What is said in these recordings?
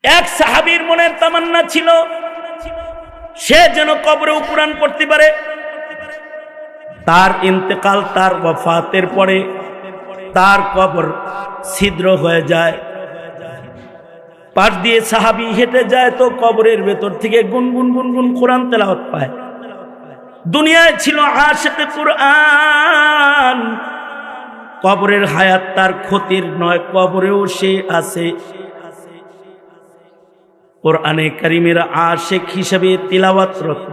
এক সাহাবীর মনের তামান্না ছিল সে যেন কবরেও কোরআন পড়তে পারে। তার ইন্তেকাল, তার ওয়াফাতের পরে তার কবর ছিদ্র হয়ে যায়, পাশ দিয়ে সাহাবী হেঁটে যায় তো কবরের ভেতর থেকে গুনগুন গুনগুন কোরআন তেলাওয়াত পায়। দুনিয়ায় ছিল আশিকে কোরআন, কবরের হায়াত তার ক্ষতির নয়, কবরেও সে আছে। কোরআনে কারীমের আশিক হিসেবে তিলাওয়াতরত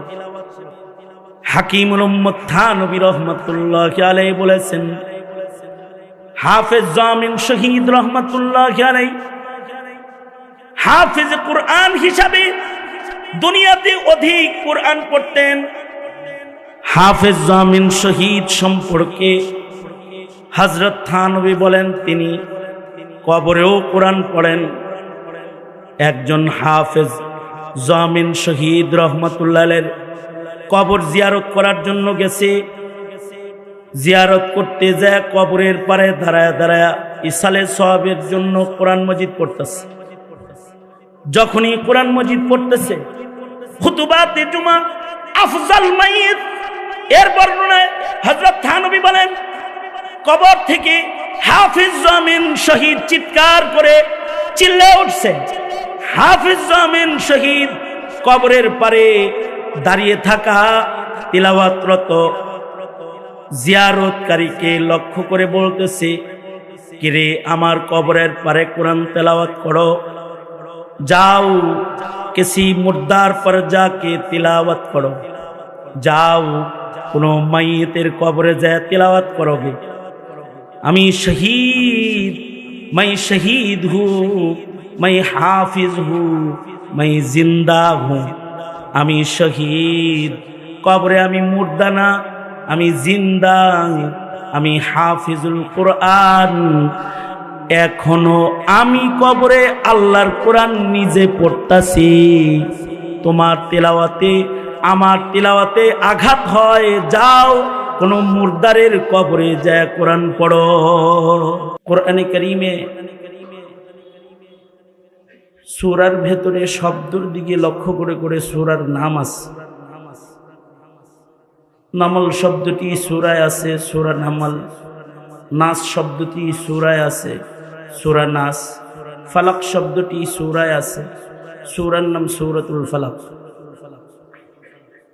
হাকিমুল উম্মত থানবী রাহমাতুল্লাহি আলাইহি বলেছেন, হাফেজ জামিন শহীদ রাহমাতুল্লাহি আলাইহি হাফেজ কোরআন হিসাবে দুনিয়াতে অধিক কোরআন পড়তেন। হাফেজ জামিন শহীদ সম্পর্কে হযরত থানবী বলেন তিনি কবরেও কোরআন পড়েন। একজন হাফেজ জামিন শহীদ রাহমাতুল্লাহ আলাইহির কবর জিয়ারত করার জন্য গেছে। জিয়ারত করতে যায় কবরের পারে দাঁড়ায় দাঁড়ায় ইসালে সওয়াবের জন্য কোরআন মজিদ পড়তেছে। যখনই কোরআন মজিদ পড়তেছে, খুতুবাতে জুমা আফজাল মাইয়িত এর বর্ণনায় হযরত থানবী বলেন কবর থেকে হাফেজ জামিন শহীদ চিৎকার করে চিল্লে উঠছে। হাফেজ জামিন শহীদ কবরের পারে দাঁড়িয়ে থাকা তিলাওয়াতরত জিয়ারতকারীকে লক্ষ্য করে বলতেছে, কিরে আমার কবরের পারে কোরআন তেলাওয়াত করো, যাও কিসি মুর্দার पर जाके तिलावत करो, যাও কোনো মাইয়িতের কবরে যায় তিলাওয়াত করোগে। আমি শহীদ, मैं शहीद हूँ, मैं हाफिज हूँ, मैं जिंदा हूँ। আমি শহীদ, কবরে আমি মুর্দা না, আমি জিন্দা, আমি হাফিজুল কোরআন। এখনো আমি কবরে আল্লাহর কোরআন নিজে পড়তাছি। তোমার তেলাওয়াতে আমার তেলাওয়াতে আঘাত হয়, যাও কোনো মুর্দারের কবরে যায় কোরআন পড়ো। কোরআনে কারীমে সূরার ভেতরে শব্দের দিকে লক্ষ্য করে করে সূরার নাম আছে। নামল শব্দটি সূরায় আছে, সূরা নামল। নাস শব্দটি সূরায় আছে, সূরা নাস। ফালাক শব্দটি সূরায় আছে, সূরার নাম সূরাতুল ফালাক।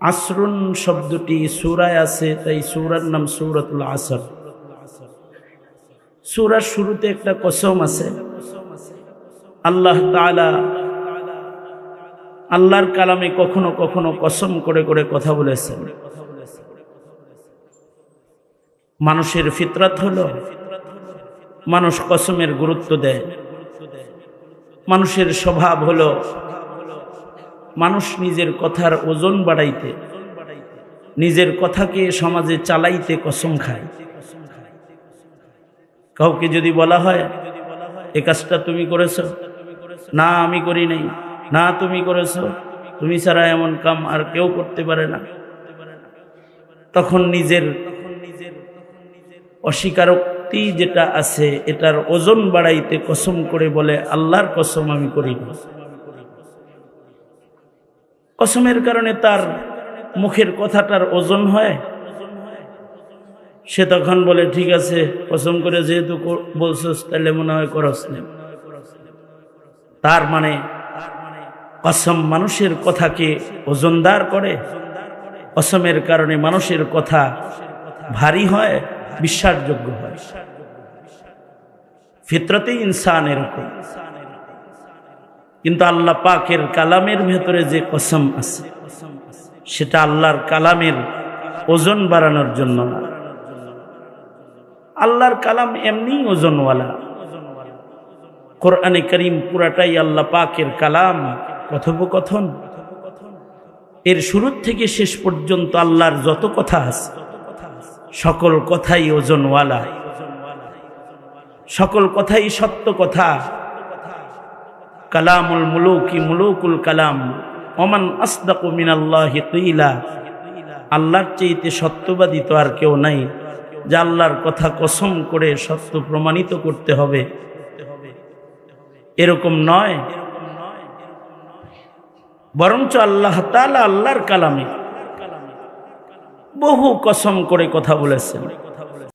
আসরুন শব্দটি সূরায় আছে, তাই সূরার নাম সূরাতুল আসর। সূরার শুরুতে একটা কসম আছে। আল্লাহ তাআলা আল্লাহর কালামে কখনো কখনো কসম করে করে কথা বলেছেন। মানুষের ফিতরাত হলো মানুষ কসমের গুরুত্ব দেয়। মানুষের স্বভাব হলো মানুষ নিজের কথার ওজন বাড়াইতে, নিজের কথাকে সমাজে চালাইতে কসম খায়। কাউকে যদি বলা হয় এই কাজটা তুমি করেছো, না আমি করি নাই, না তুমি করেছো, তুমি ছাড়া এমন কাম আর কেউ করতে পারে না, তখন নিজের অস্বীকারোক্তি যেটা আছে এটার ওজন বাড়াইতে কসম করে বলে আল্লাহর কসম আমি করি না। কসমের কারণে তার মুখের কথাটার ওজন হয়। সে তখন বলে ঠিক আছে, কসম করে যেহেতু বলছস তাহলে মনে হয় করস না। তার মানে কসম মানুষের কথাকে ওজনদার করে। কসমের কারণে মানুষের কথা ভারী হয়, বিশ্বাসযোগ্য হয়। ফিতরতে ইনসানের উপর। কিন্তু আল্লাহ পাকের কালামের ভেতরে যে কসম আছে সেটা আল্লাহর কালামের ওজন বাড়ানোর জন্য না। আল্লাহর কালাম এমনি ওজনওয়ালা। কোরআনে কারীম পুরাটাই আল্লাহ পাকের কালাম, কথোপকথন। এর শুরু থেকে শেষ পর্যন্ত আল্লাহর যত কথা আছে সকল কথাই ওজনওয়ালা, সকল কথাই সত্য কথা। কালামুল মুলুকি মুলুকুল কালাম, ওমান আসদাকু মিনাল্লাহি কিলা। আল্লাহর চাইতে সত্যবাদী তো আর কেউ নাই, যে আল্লাহর কথা কসম করে সত্য প্রমাণিত করতে হবে এরকম নয়। বরঞ্চ আল্লাহ তাআলা আল্লাহর কালামে বহু কসম করে কথা বলেছেন।